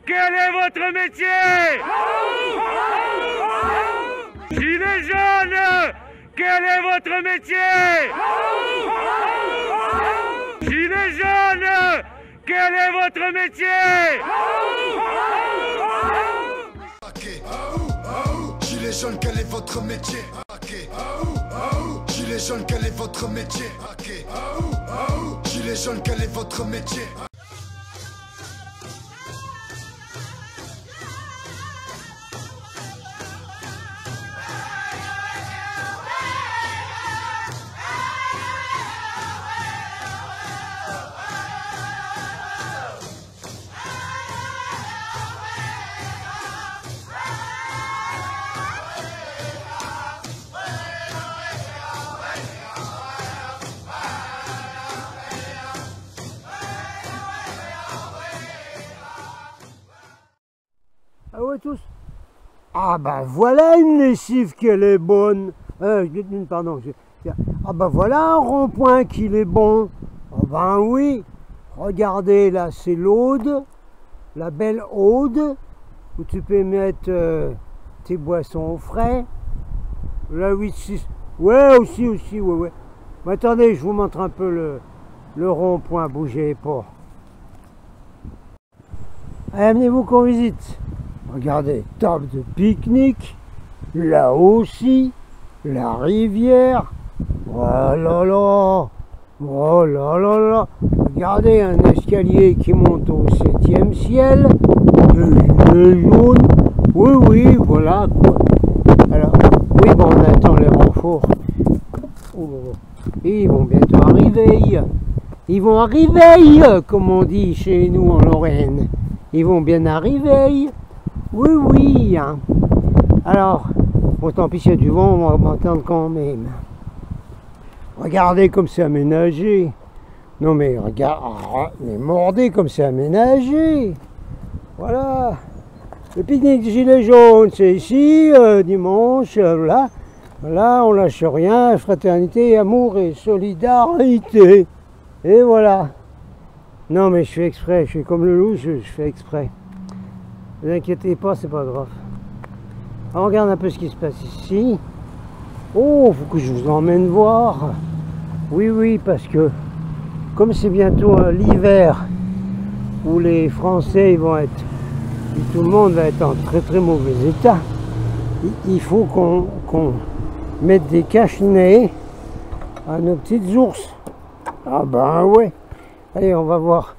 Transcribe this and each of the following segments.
quel est votre métier? Gilets jaunes, quel est votre métier? Gilets jaunes, quel est votre métier? Gilets jaunes, quel est votre métier? Gilets jaunes, quel est votre métier? Gilets jaunes, quel est votre métier? Ah ouais, tous. Ah bah voilà une lessive qu'elle est bonne. Pardon. Ah bah voilà un rond-point qu'il est bon. Ah ben oui. Regardez là, c'est l'Aude. La belle Aude. Où tu peux mettre tes boissons au frais. La 8-6. Ouais, aussi, ouais. Mais attendez, je vous montre un peu le rond-point. Bougez pas. Allez, amenez-vous qu'on visite. Regardez, table de pique-nique, là aussi, la rivière, oh là là, oh là là là, regardez un escalier qui monte au 7e ciel, des gilets jaunes, oui, voilà quoi. Alors, oui, bon, on attend les renforts, ils vont bientôt arriver, comme on dit chez nous en Lorraine, ils vont bien arriver. Oui. Alors, bon, tant pis s'il y a du vent, on va m'entendre quand même. Regardez comme c'est aménagé. Non mais regarde, mais mordez comme c'est aménagé. Voilà. Le pique-nique des Gilets jaunes, c'est ici, dimanche, là. Là, on lâche rien, fraternité, amour et solidarité. Et voilà. Non mais je fais exprès, je suis comme le loup, je fais exprès. Ne vous inquiétez pas, c'est pas grave. Alors, on regarde un peu ce qui se passe ici. Oh, faut que je vous emmène voir. Oui, parce que comme c'est bientôt l'hiver où les Français vont être, et tout le monde va être en très mauvais état, il faut qu'on mette des cache-nez à nos petites ours. Ah ben ouais. Allez, on va voir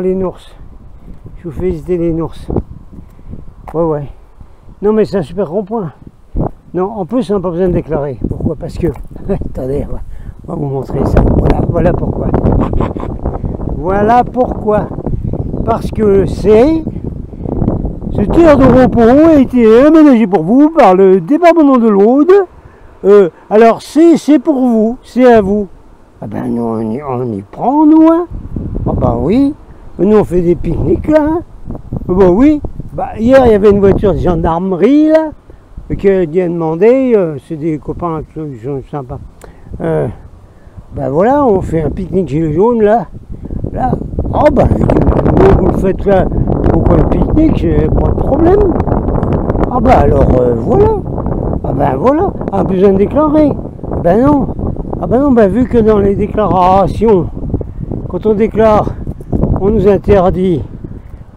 les nours. Je vous fais visiter les nours. Ouais. Non mais c'est un super rond-point. Non, en plus on n'a pas besoin de déclarer. Pourquoi? Parce que, attendez, on va vous montrer ça. Voilà pourquoi. Voilà pourquoi. Parce que cette aire de repos a été aménagée pour vous par le département de l'Aude. Alors c'est pour vous, c'est à vous. Ah ben nous on y prend nous. Hein. Ah ben oui. Nous on fait des pique-niques là. Hein. Bah oui. Bah, hier il y avait une voiture de gendarmerie là qui a demandé, c'est des copains qui sont sympas. Bah voilà, on fait un pique-nique gilet jaune là. Oh bah vous le faites là, pourquoi le pique-nique, j'ai pas de problème. Ah bah alors voilà. Ah ben voilà, pas besoin de déclarer. Ben non. Ah ben non, ben vu que dans les déclarations, quand on déclare, on nous interdit,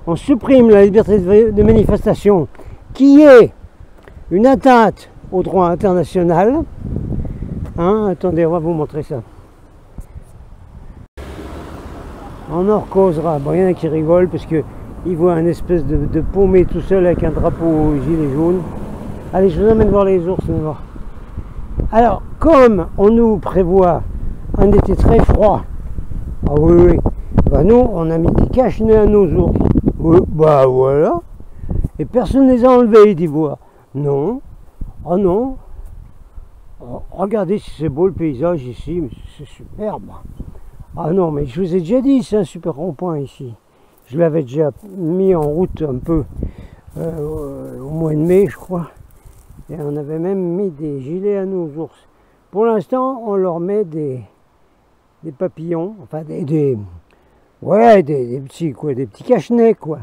on supprime la liberté de manifestation, qui est une atteinte au droit international. Hein, attendez, on va vous montrer ça. On en recausera. Bon, il y en a qui rigolent parce qu'ils voient un espèce de paumé tout seul avec un drapeau gilet jaune. Allez, je vous emmène voir les ours. Alors, comme on nous prévoit un été très froid, ah oui, bah nous, on a mis des cache-nez à nos ours. Oui, bah voilà. Et personne ne les a enlevés, d'ivoire. Non. Oh non. Oh, regardez si c'est beau le paysage ici, mais c'est superbe. Ah non, mais je vous ai déjà dit, c'est un super rond-point ici. Je l'avais déjà mis en route un peu au mois de mai, je crois. Et on avait même mis des gilets à nos ours. Pour l'instant, on leur met des papillons, enfin des petits cache-nez, quoi.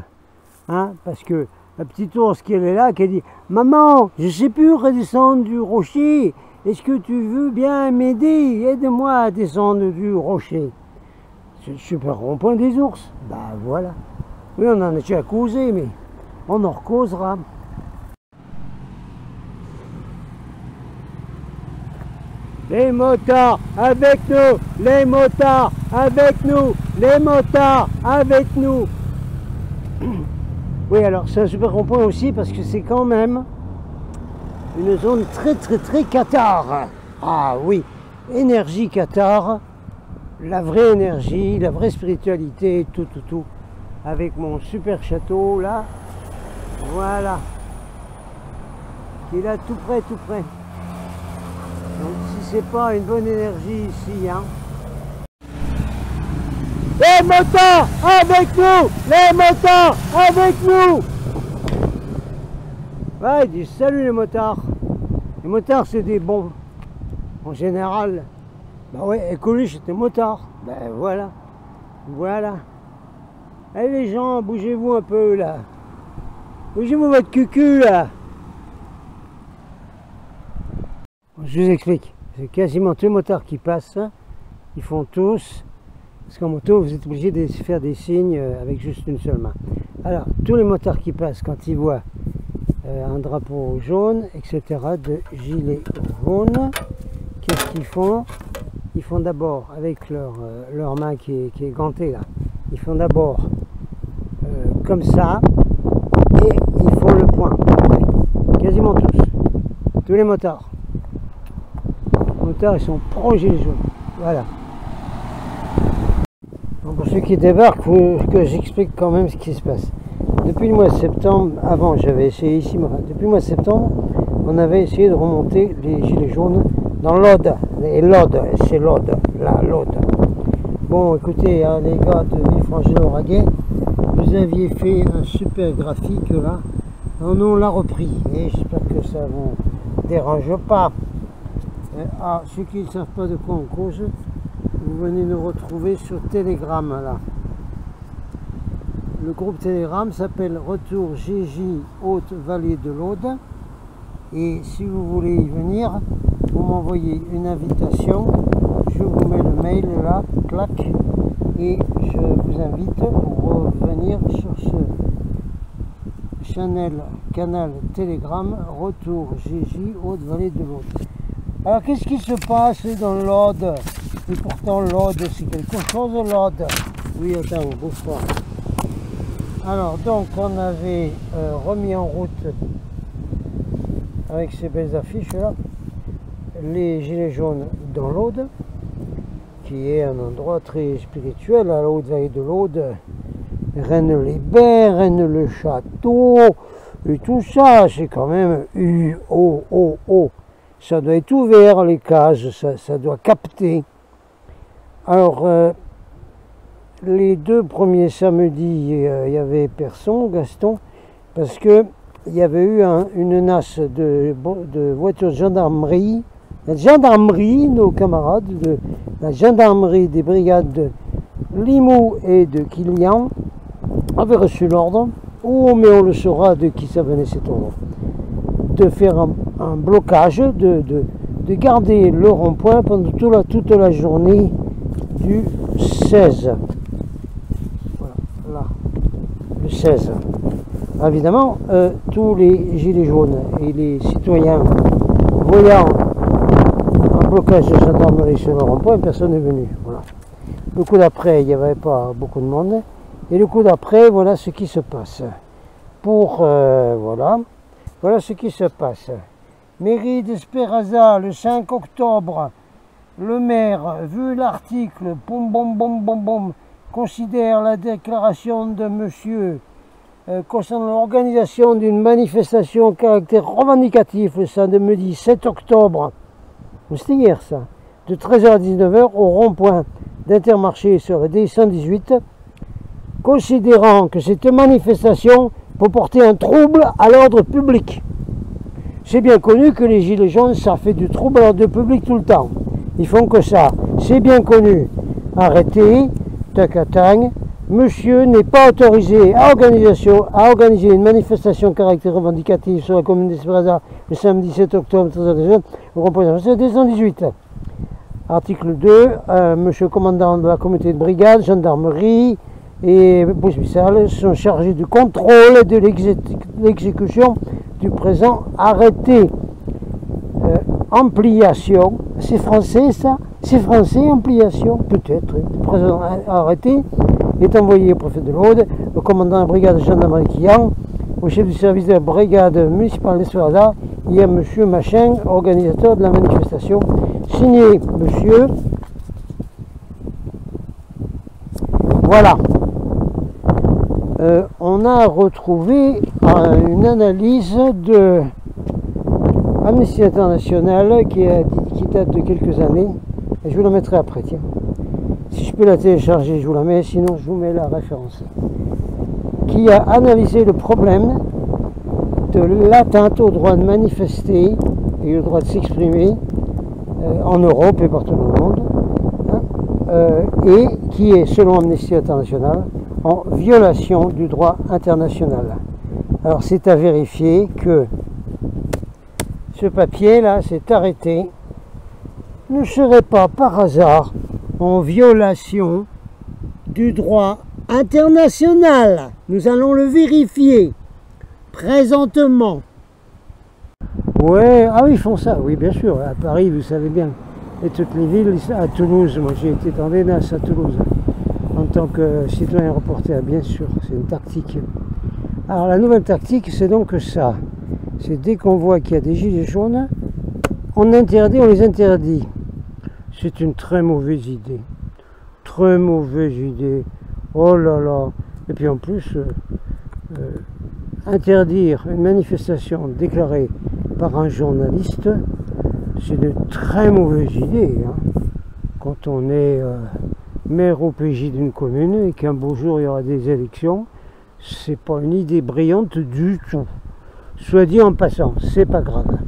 Hein, parce que la petite ours qui est là, qui dit « Maman, je ne sais plus redescendre du rocher. Est-ce que tu veux bien m'aider? Aide-moi à descendre du rocher. » C'est le super rond-point des ours. Bah voilà. Oui, on en a déjà causé, mais on en recausera. Les motards avec nous, les motards avec nous, les motards avec nous. Oui, alors c'est un super rond-point aussi parce que c'est quand même une zone très Qatar. Ah oui, énergie Qatar, la vraie énergie, la vraie spiritualité, tout. Avec mon super château là, voilà, qui est là tout près. Donc si c'est pas une bonne énergie ici, hein. Les motards avec nous! Les motards avec nous! Ouais, ils disent salut les motards. Les motards c'est des bons. En général, bah ouais, Coluche c'était motard. Ben voilà. Allez les gens, bougez-vous un peu là. Bougez-vous votre cucu là. Je vous explique. C'est quasiment tous les motards qui passent. Ils font tous. Parce qu'en moto, vous êtes obligé de faire des signes avec juste une seule main. Alors, tous les motards qui passent, quand ils voient un drapeau jaune, etc., de gilet jaune, qu'est-ce qu'ils font? Ils font d'abord, avec leur main qui est gantée là, ils font d'abord comme ça, et ils font le point après. Quasiment tous les motards. Les motards, ils sont pro-gilet jaune. Voilà. Donc pour ceux qui débarquent, il faut que j'explique quand même ce qui se passe. Depuis le mois de septembre, avant j'avais essayé ici, mais enfin, depuis le mois de septembre, on avait essayé de remonter les gilets jaunes dans l'Aude. Et l'Aude, c'est l'Aude, là, l'Aude. Bon, écoutez, hein, les gars de Villefranche-de-Lauragais, vous aviez fait un super graphique là, nous on l'a repris, et j'espère que ça vous dérange pas. Ah, ceux qui ne savent pas de quoi on cause, vous venez nous retrouver sur Telegram là. Le groupe Telegram s'appelle Retour GJ Haute-Vallée de l'Aude. Et si vous voulez y venir, vous m'envoyez une invitation. Je vous mets le mail là, clac. Et je vous invite pour revenir sur ce canal Telegram Retour GJ Haute-Vallée de l'Aude. Alors qu'est-ce qui se passe dans l'Aude? Et pourtant l'Aude c'est quelque chose l'Aude. Oui, attends, bouge pas. Alors donc on avait remis en route avec ces belles affiches là les gilets jaunes dans l'Aude, qui est un endroit très spirituel à la Haute-Vallée de l'Aude. Rennes-les-Bains, Rennes-le-Château et tout ça, c'est quand même ça doit être ouvert les cases, ça doit capter. Alors les deux premiers samedis, il y avait personne, Gaston, parce que il y avait eu une nasse de voitures de gendarmerie. La gendarmerie, nos camarades de la gendarmerie des brigades de Limoux et de Quillan avaient reçu l'ordre, mais on le saura de qui ça venait cet ordre, de faire un blocage, de garder le rond-point pendant toute la journée du 16. Voilà, là, le 16. Évidemment, tous les gilets jaunes et les citoyens voyant un blocage de gendarmerie sur le rond-point, personne n'est venu. Voilà. Le coup d'après, il n'y avait pas beaucoup de monde. Et le coup d'après, voilà ce qui se passe. Voilà ce qui se passe. Mairie d'Espéraza, le 5 octobre, le maire, vu l'article, considère la déclaration de monsieur concernant l'organisation d'une manifestation caractère revendicatif le samedi 7 octobre, c'était hier ça, de 13h à 19h au rond-point d'Intermarché sur le D118, considérant que cette manifestation peut porter un trouble à l'ordre public. C'est bien connu que les gilets jaunes, ça fait du trouble à l'ordre public tout le temps. Ils font que ça. C'est bien connu. Arrêtez, tac-tac, Monsieur n'est pas autorisé à organiser une manifestation caractère revendicative sur la commune d'Espérance le samedi 7 octobre 2013 au rond-point 218. Article 2, monsieur commandant de la communauté de brigade, gendarmerie et police municipale sont chargés du contrôle de l'exécution du présent arrêté. Ampliation, c'est français ça? C'est français, ampliation? Peut-être. Le présent arrêté est envoyé au préfet de l'Aude, au commandant de la brigade de gendarmerie Quillan, au chef du service de la brigade municipale d'Esperance et à monsieur Machin, organisateur de la manifestation. Signé monsieur. Voilà. On a retrouvé une analyse de Amnesty International qui date de quelques années. Et je vous la mettrai après, tiens. Si je peux la télécharger, je vous la mets, sinon je vous mets la référence. Qui a analysé le problème de l'atteinte au droit de manifester et au droit de s'exprimer en Europe et partout dans le monde, et qui est, selon Amnesty International, en violation du droit international. Alors c'est à vérifier que ce papier-là, cet arrêté, ne serait pas par hasard en violation du droit international. Nous allons le vérifier présentement. Ouais, ah oui, ils font ça, oui, bien sûr. À Paris, vous savez bien. Et toutes les villes, à Toulouse, moi j'ai été dans des NAS à Toulouse, en tant que citoyen reporter, bien sûr, c'est une tactique. Alors la nouvelle tactique, c'est donc ça. C'est dès qu'on voit qu'il y a des gilets jaunes, on les interdit. C'est une très mauvaise idée. Très mauvaise idée. Oh là là. Et puis en plus, interdire une manifestation déclarée par un journaliste, c'est une très mauvaise idée. Hein. Quand on est maire au PJ d'une commune et qu'un beau jour il y aura des élections, c'est pas une idée brillante du tout. Soit dit en passant, c'est pas grave.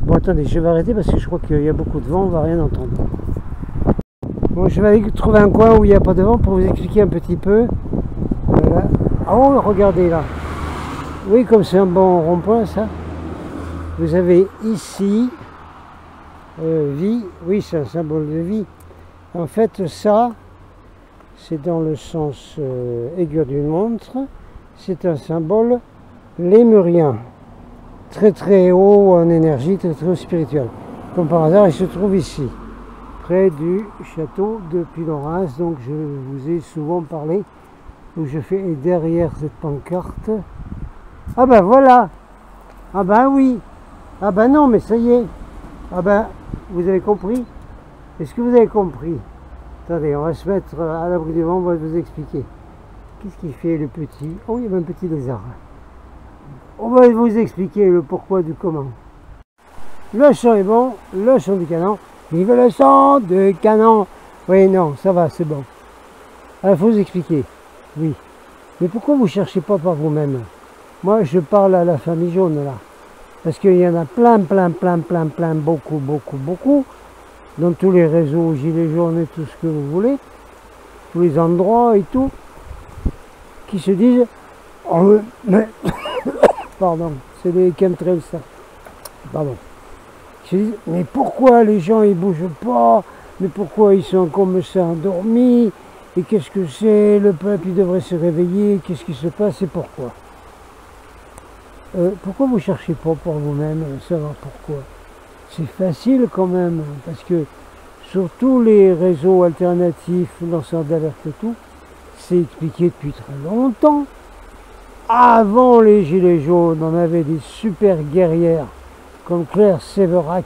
Bon, attendez, je vais arrêter parce que je crois qu'il y a beaucoup de vent, on va rien entendre. Bon, je vais aller trouver un coin où il n'y a pas de vent pour vous expliquer un petit peu. Voilà. Oh, regardez là. Oui, comme c'est un bon rond-point, ça. Vous avez ici, vie. Oui, c'est un symbole de vie. En fait, ça, c'est dans le sens aiguille d'une montre. C'est un symbole lémurien. Très très haut en énergie, très très haut spirituel. Comme par hasard, il se trouve ici, près du château de Puylaurens, donc je vous ai souvent parlé, où je fais derrière cette pancarte. Ah ben voilà. Ah ben oui. Ah ben non, mais ça y est. Ah ben, vous avez compris? Est-ce que vous avez compris? Attendez, on va se mettre à l'abri du vent, on va vous expliquer. Qu'est-ce qu'il fait le petit? Oh, il y avait un petit lézard. On va vous expliquer le pourquoi du comment. Le son est bon, le son du canon. Vive le son du canon. Oui, non, ça va, c'est bon. Alors, il faut vous expliquer. Oui. Mais pourquoi vous ne cherchez pas par vous-même? Moi, je parle à la famille jaune, là. Parce qu'il y en a plein, beaucoup. Dans tous les réseaux, gilets jaunes et tout ce que vous voulez. Tous les endroits et tout. Qui se disent... Oh, mais... Pardon, c'est les chemtrails, ça. Pardon. Je dis, mais pourquoi les gens ils bougent pas? Mais pourquoi ils sont comme ça endormis? Et qu'est-ce que c'est? Le peuple il devrait se réveiller. Qu'est-ce qui se passe et pourquoi? Pourquoi vous ne cherchez pas pour vous-même savoir pourquoi? C'est facile quand même, parce que sur tous les réseaux alternatifs, lanceurs d'alerte et tout, c'est expliqué depuis très longtemps. Avant les gilets jaunes, on avait des super guerrières comme Claire Séverac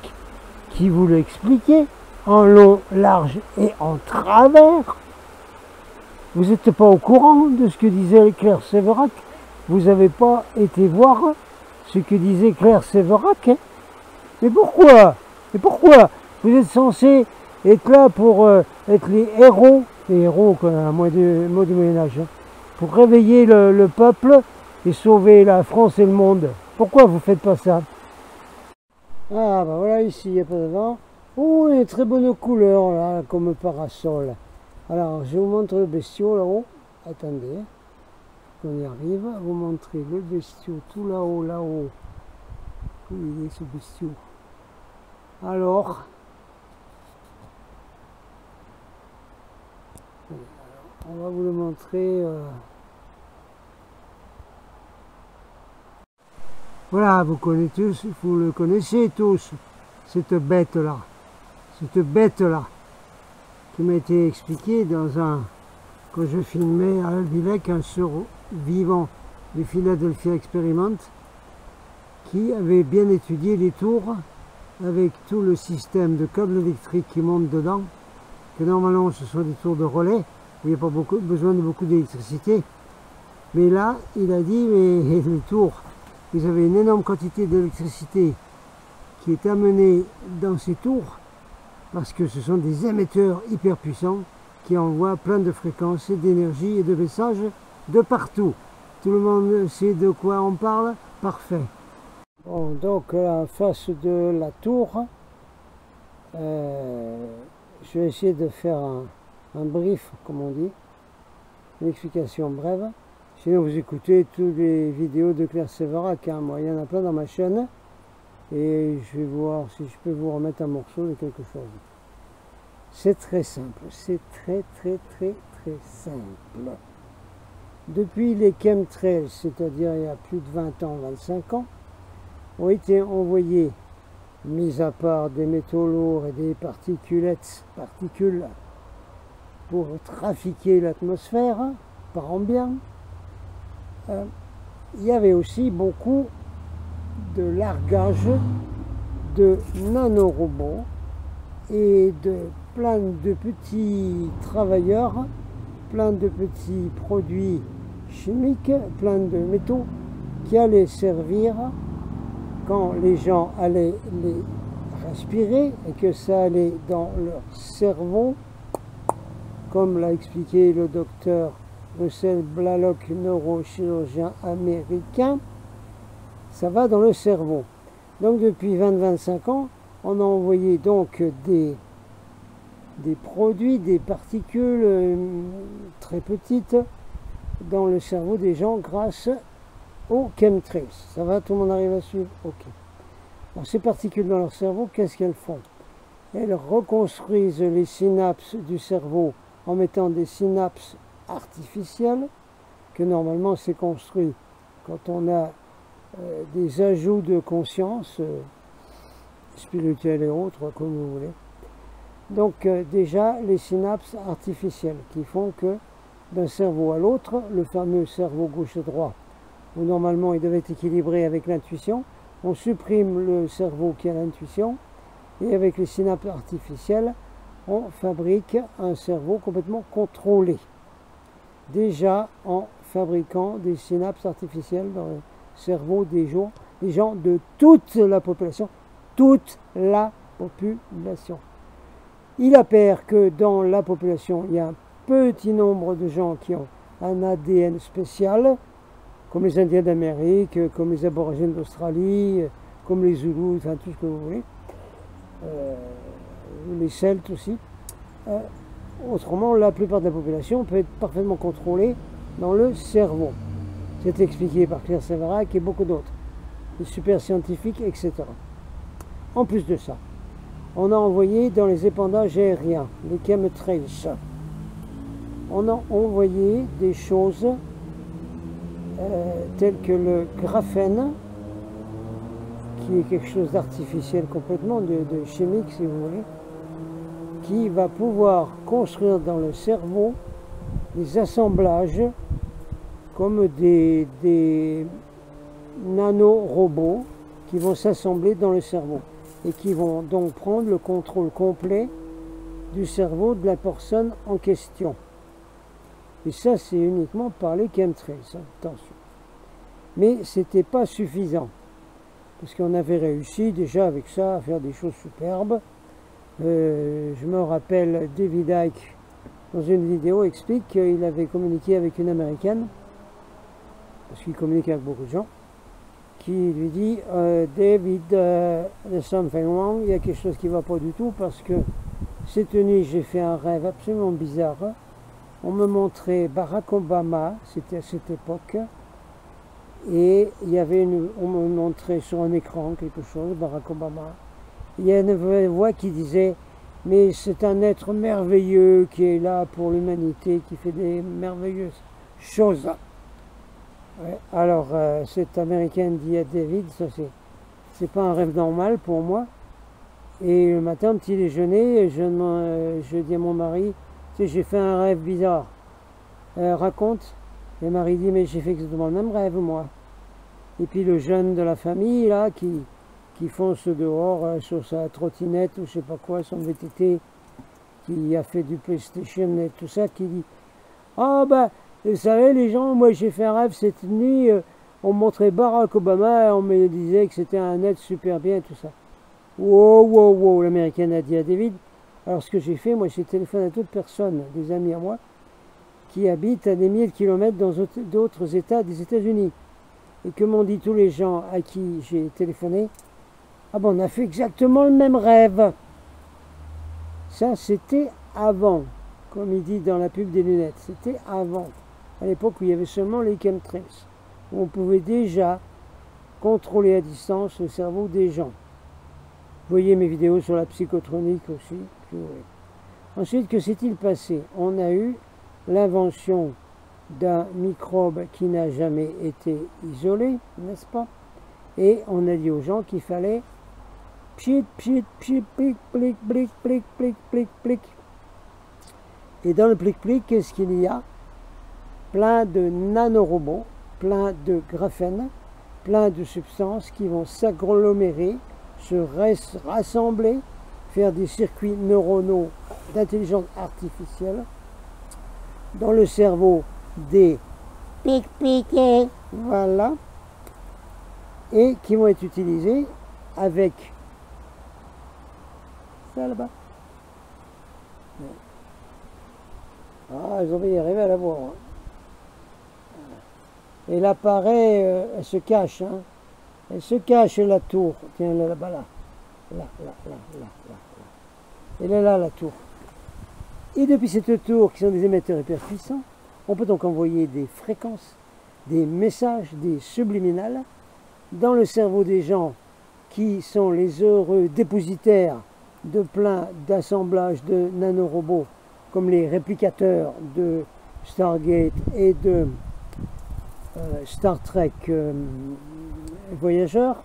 qui vous l'expliquaient en long, large et en travers. Vous n'êtes pas au courant de ce que disait Claire Séverac? Vous n'avez pas été voir ce que disait Claire Séverac? Hein? Mais pourquoi? Et pourquoi? Vous êtes censé être là pour être les héros comme un mot du Moyen-Âge, hein, pour réveiller le peuple et sauver la France et le monde. Pourquoi vous ne faites pas ça? Ah ben voilà, ici il n'y a pas de vent. Oh, il y a une très bonne couleur là, comme parasol. Alors je vous montre le bestiau là-haut. attendez, qu'on y arrive, à vous montrer le bestiau tout là-haut, là-haut. Où il est ce bestiau? Alors, on va vous le montrer. Voilà, vous le connaissez tous, cette bête-là, qui m'a été expliquée quand je filmais à Albilec un survivant du Philadelphia Experiment, qui avait bien étudié les tours avec tout le système de câbles électriques qui montent dedans, que normalement ce sont des tours de relais, où il n'y a pas besoin de beaucoup d'électricité. Mais là, il a dit, mais les tours, vous avez une énorme quantité d'électricité qui est amenée dans ces tours, parce que ce sont des émetteurs hyper puissants qui envoient plein de fréquences et d'énergie et de messages de partout. Tout le monde sait de quoi on parle? Parfait. Bon, donc en face de la tour, je vais essayer de faire un brief, comme on dit, une explication brève. Sinon vous écoutez toutes les vidéos de Claire Séverac, hein. Moi il y en a plein dans ma chaîne, et je vais voir si je peux vous remettre un morceau de quelque chose. C'est très simple, c'est très simple. Depuis les chemtrails, c'est-à-dire il y a plus de 20 ans, 25 ans, ont été envoyés, mis à part des métaux lourds et des particules pour trafiquer l'atmosphère par an bien. Il y avait aussi beaucoup de largage de nanorobots et de plein de petits travailleurs, plein de petits produits chimiques, plein de métaux qui allaient servir quand les gens allaient les respirer et que ça allait dans leur cerveau, comme l'a expliqué le docteur Russell Blaylock, neurochirurgien américain, ça va dans le cerveau. Donc depuis 20-25 ans, on a envoyé donc des produits, des particules très petites dans le cerveau des gens grâce aux chemtrails. Ça va, tout le monde arrive à suivre? Ok. Alors ces particules dans leur cerveau, qu'est-ce qu'elles font? Elles reconstruisent les synapses du cerveau en mettant des synapses artificielles, que normalement c'est construit quand on a des ajouts de conscience spirituelle et autres, comme vous voulez. Donc déjà les synapses artificielles qui font que d'un cerveau à l'autre, le fameux cerveau gauche-droit, où normalement il devait être équilibré avec l'intuition, on supprime le cerveau qui a l'intuition, et avec les synapses artificielles, on fabrique un cerveau complètement contrôlé. Déjà en fabriquant des synapses artificielles dans le cerveau des gens de toute la population. Toute la population. Il apparaît que dans la population, il y a un petit nombre de gens qui ont un ADN spécial, comme les Indiens d'Amérique, comme les Aborigènes d'Australie, comme les Zoulous, enfin tout ce que vous voulez, les Celtes aussi. Autrement, la plupart de la population peut être parfaitement contrôlée dans le cerveau. C'est expliqué par Claire Séverac et beaucoup d'autres, des super scientifiques, etc. En plus de ça, on a envoyé dans les épandages aériens, les chemtrails, on a envoyé des choses telles que le graphène, qui est quelque chose d'artificiel complètement, de chimique si vous voulez, qui va pouvoir construire dans le cerveau des assemblages comme des nanorobots qui vont s'assembler dans le cerveau et qui vont donc prendre le contrôle complet du cerveau de la personne en question. Et ça, c'est uniquement par les chemtrails, attention. Mais ce n'était pas suffisant, parce qu'on avait réussi déjà avec ça à faire des choses superbes. Je me rappelle, David Icke, dans une vidéo, explique qu'il avait communiqué avec une Américaine, parce qu'il communique avec beaucoup de gens, qui lui dit David, there's something wrong, il y a quelque chose qui ne va pas du tout, parce que cette nuit j'ai fait un rêve absolument bizarre, on me montrait Barack Obama, c'était à cette époque, et il y avait on me montrait sur un écran quelque chose, Barack Obama. Il y a une voix qui disait « Mais c'est un être merveilleux qui est là pour l'humanité, qui fait des merveilleuses choses. » Ouais, alors, cette américaine dit à David, ça c'est pas un rêve normal pour moi. Et le matin, au petit déjeuner, je dis à mon mari, tu sais, j'ai fait un rêve bizarre. Raconte. Et Marie dit, mais j'ai fait exactement le même rêve, moi. Et puis le jeune de la famille, là, qui fonce dehors sur sa trottinette ou je sais pas quoi, son VTT, qui a fait du PlayStation et tout ça, qui dit, ah ben, vous savez, les gens, moi j'ai fait un rêve cette nuit, on me montrait Barack Obama, et on me disait que c'était un être super bien et tout ça. Wow, wow, wow, l'américaine a dit à David. Alors ce que j'ai fait, moi j'ai téléphoné à d'autres personnes, des amis à moi, qui habitent à des milliers de kilomètres dans d'autres États des États-Unis. Et que m'ont dit tous les gens à qui j'ai téléphoné, ah ben on a fait exactement le même rêve. Ça c'était avant, comme il dit dans la pub des lunettes, c'était avant, à l'époque où il y avait seulement les chemtrails, où on pouvait déjà contrôler à distance le cerveau des gens. Vous voyez mes vidéos sur la psychotronique aussi. Ensuite, que s'est-il passé? On a eu l'invention d'un microbe qui n'a jamais été isolé, n'est-ce pas? Et on a dit aux gens qu'il fallait pchit, pchit, pchit, plic, plic, plic, plic, plic, plic, plic. Et dans le plic, plic, qu'est-ce qu'il y a? Plein de nanorobots, plein de graphène, plein de substances qui vont s'agglomérer, se rassembler, faire des circuits neuronaux d'intelligence artificielle dans le cerveau des pic-piqués, voilà, et qui vont être utilisés avec ça là-bas. Ah, je vais y arriver à la voir. Et l'appareil, elle se cache, hein. Elle se cache la tour. Tiens, elle est là-bas, là. Là. Elle est là, la tour. Et depuis cette tour, qui sont des émetteurs hyper puissants, on peut donc envoyer des fréquences, des messages, des subliminales, dans le cerveau des gens qui sont les heureux dépositaires de plein d'assemblages de nanorobots, comme les réplicateurs de Stargate et de Star Trek Voyageurs,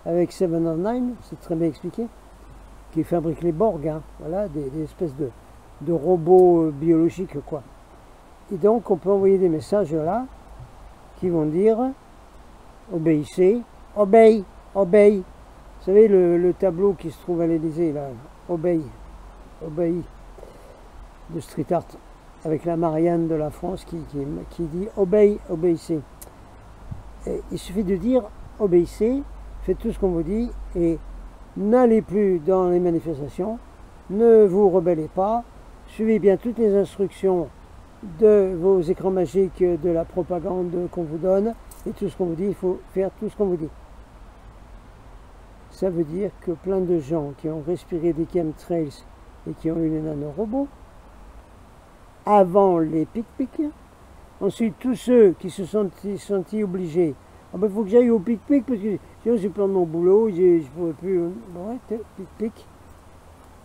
avec Seven of Nine, c'est très bien expliqué, qui fabrique les Borg, hein, voilà, des espèces de robots biologiques, quoi. Et donc, on peut envoyer des messages là, qui vont dire, obéissez, obéis, obéis. Vous savez, le tableau qui se trouve à l'Élysée, là, obéis, obéis, de street art, avec la Marianne de la France qui dit, obéis, obéissez. Et il suffit de dire, obéissez, faites tout ce qu'on vous dit, et n'allez plus dans les manifestations, ne vous rebellez pas, suivez bien toutes les instructions de vos écrans magiques, de la propagande qu'on vous donne, et tout ce qu'on vous dit, il faut faire tout ce qu'on vous dit. Ça veut dire que plein de gens qui ont respiré des chemtrails et qui ont eu les nanorobots, avant les pic-pics, ensuite tous ceux qui se sont sentis obligés, ah ben, il faut que j'aille au pic-pic parce que sinon j'ai perdu mon boulot, je ne pourrais plus. Ouais, pic-pic.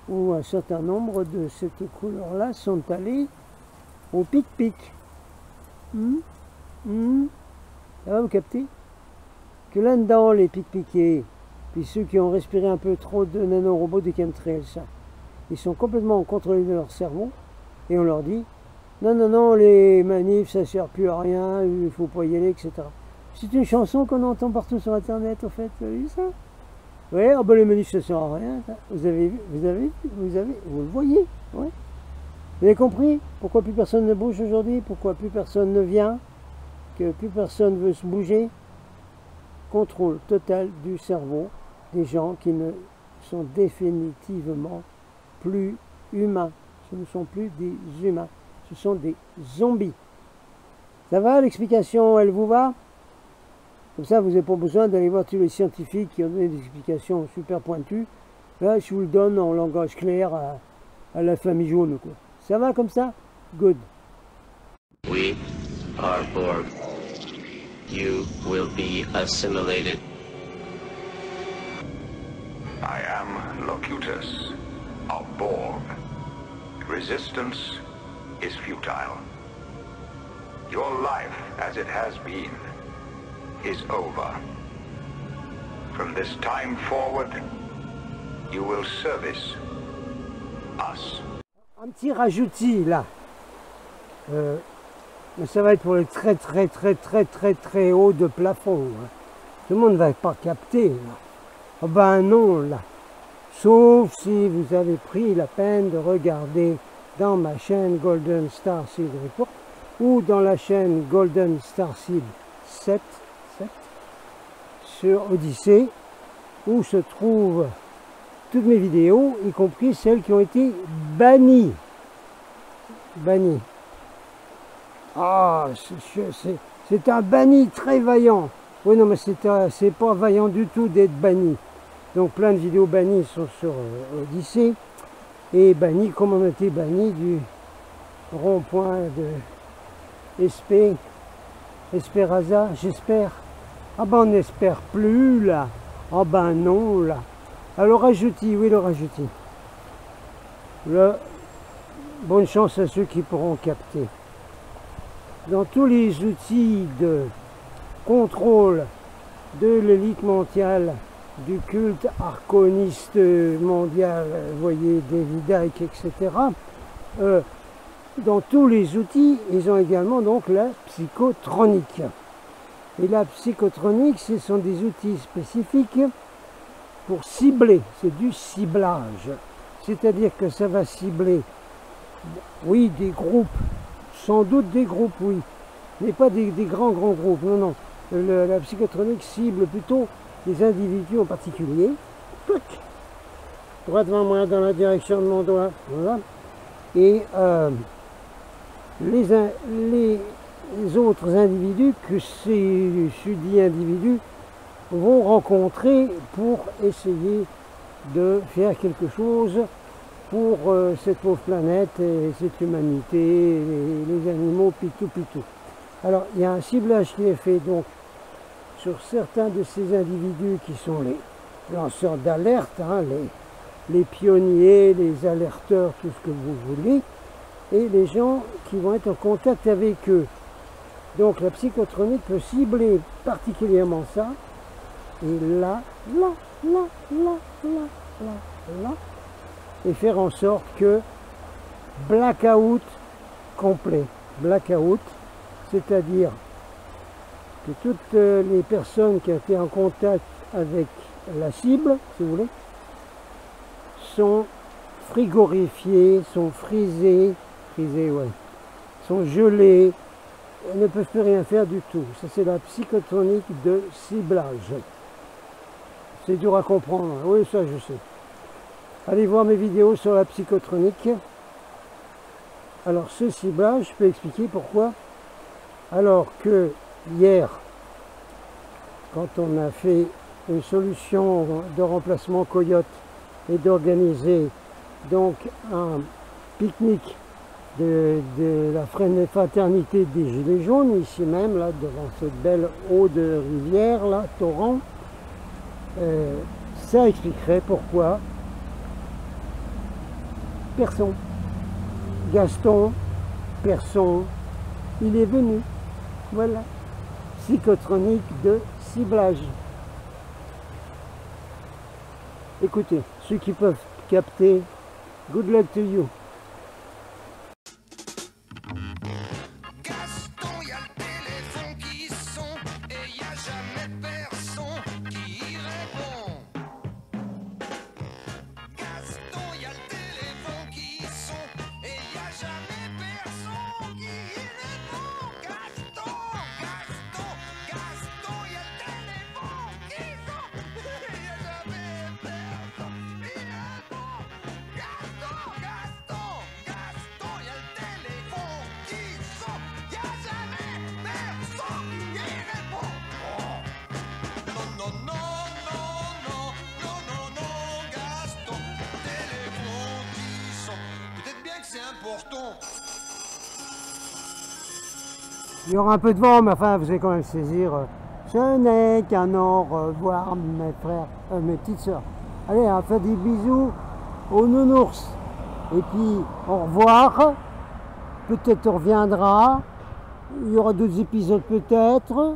Où un certain nombre de cette couleur-là sont allés au pic-pic. Ça va, vous captez? Que là-dedans, les pic-piqués, puis ceux qui ont respiré un peu trop de nanorobots de chemtrails, ça, ils sont complètement contrôlés de leur cerveau et on leur dit non, non, non, les manifs, ça ne sert plus à rien, il ne faut pas y aller, etc. C'est une chanson qu'on entend partout sur Internet, au fait, vous avez vu ça? Oui, ah ben les manifs, ça ne sert à rien. Ça. Vous avez vu, vous le voyez, ouais. Vous avez compris pourquoi plus personne ne bouge aujourd'hui, pourquoi plus personne ne vient, que plus personne veut se bouger? Contrôle total du cerveau des gens qui ne sont définitivement plus humains. Ce ne sont plus des humains, ce sont des zombies. Ça va, l'explication, elle vous va? Comme ça, vous n'avez pas besoin d'aller voir tous les scientifiques qui ont donné des explications super pointues. Là, je vous le donne en langage clair à la famille jaune, quoi. Ça va comme ça? Good. We are Borg. You will be assimilated. I am Locutus of Borg. Resistance is futile. Your life, as it has been, is over. From this time forward, you will service us. Un petit rajoutis là. Mais ça va être pour les très haut de plafond. Hein. Tout le monde ne va pas capter là. Oh ben non là. Sauf si vous avez pris la peine de regarder dans ma chaîne Golden Starseed Report ou dans la chaîne Golden Starseed 7 sur Odyssée, où se trouvent toutes mes vidéos, y compris celles qui ont été bannies. Ah, c'est un banni très vaillant. Oui, non, mais c'est pas vaillant du tout d'être banni. Donc plein de vidéos bannies sont sur Odyssée. Et banni, comme on a été banni du rond-point de Esperaza, j'espère. Ah ben on n'espère plus là. Ah ben non là. Alors rajoutis, oui le rajoutis. Bonne chance à ceux qui pourront capter. Dans tous les outils de contrôle de l'élite mondiale, du culte arconiste mondial, vous voyez, David Icke, etc. Dans tous les outils, ils ont également donc la psychotronique. Et la psychotronique, ce sont des outils spécifiques pour cibler, c'est du ciblage. C'est-à-dire que ça va cibler, oui, des groupes, sans doute des groupes, oui, mais pas des grands groupes, non, non. La psychotronique cible plutôt des individus en particulier. Plic, droit devant moi dans la direction de mon doigt, voilà. Et les autres individus que ces sudits individus vont rencontrer pour essayer de faire quelque chose pour cette pauvre planète et cette humanité, les animaux, pitou. Alors il y a un ciblage qui est fait donc sur certains de ces individus qui sont les lanceurs d'alerte, hein, les pionniers, les alerteurs, tout ce que vous voulez, et les gens qui vont être en contact avec eux. Donc la psychotronique peut cibler particulièrement ça, et là, et faire en sorte que blackout complet. Blackout, c'est-à-dire que toutes les personnes qui ont été en contact avec la cible, si vous voulez, sont frigorifiées, sont frisées, ouais, sont gelées, elles ne peuvent plus rien faire du tout. Ça, c'est la psychotronique de ciblage. C'est dur à comprendre, oui, ça je sais. Allez voir mes vidéos sur la psychotronique. Alors, ce ciblage, je peux expliquer pourquoi. Alors que hier, quand on a fait une solution de remplacement coyote et d'organiser donc un pique-nique de la fraternité des Gilets jaunes, ici même, là, devant cette belle eau de rivière, là, torrent, ça expliquerait pourquoi personne, Gaston, personne, il est venu. Voilà, psychotronique de ciblage. Écoutez, ceux qui peuvent capter, good luck to you. Gaston, y a le téléphone qui sonne et y a jamais personne qui répond. Gaston, y a le téléphone qui sonne et y a jamais personne qui répond. Gaston, y a le téléphone qui sonne et y a jamais personne qui répond. Gaston, Il y aura un peu de vent, mais enfin, vous allez quand même saisir. Ce n'est qu'un au revoir, mes frères, mes petites sœurs. Allez, on fait des bisous aux nounours. Et puis, au revoir. Peut-être on reviendra. Il y aura d'autres épisodes peut-être.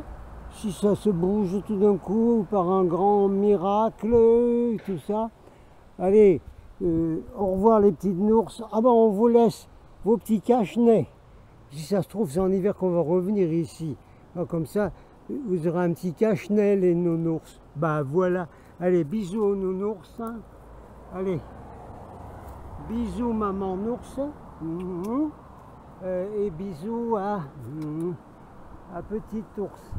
Si ça se bouge tout d'un coup, par un grand miracle, tout ça. Allez, au revoir les petites nours. Ah ben, on vous laisse vos petits cache-nez. Si ça se trouve, c'est en hiver qu'on va revenir ici. Alors, comme ça, vous aurez un petit cache-nez, les nounours. Bah voilà. Allez, bisous aux nounours. Hein. Allez. Bisous maman ours. Et bisous à petit ours.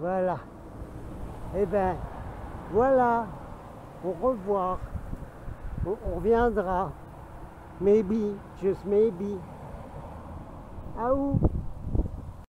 Voilà. Et ben, voilà. Au revoir. On reviendra. Maybe, just maybe. Ah où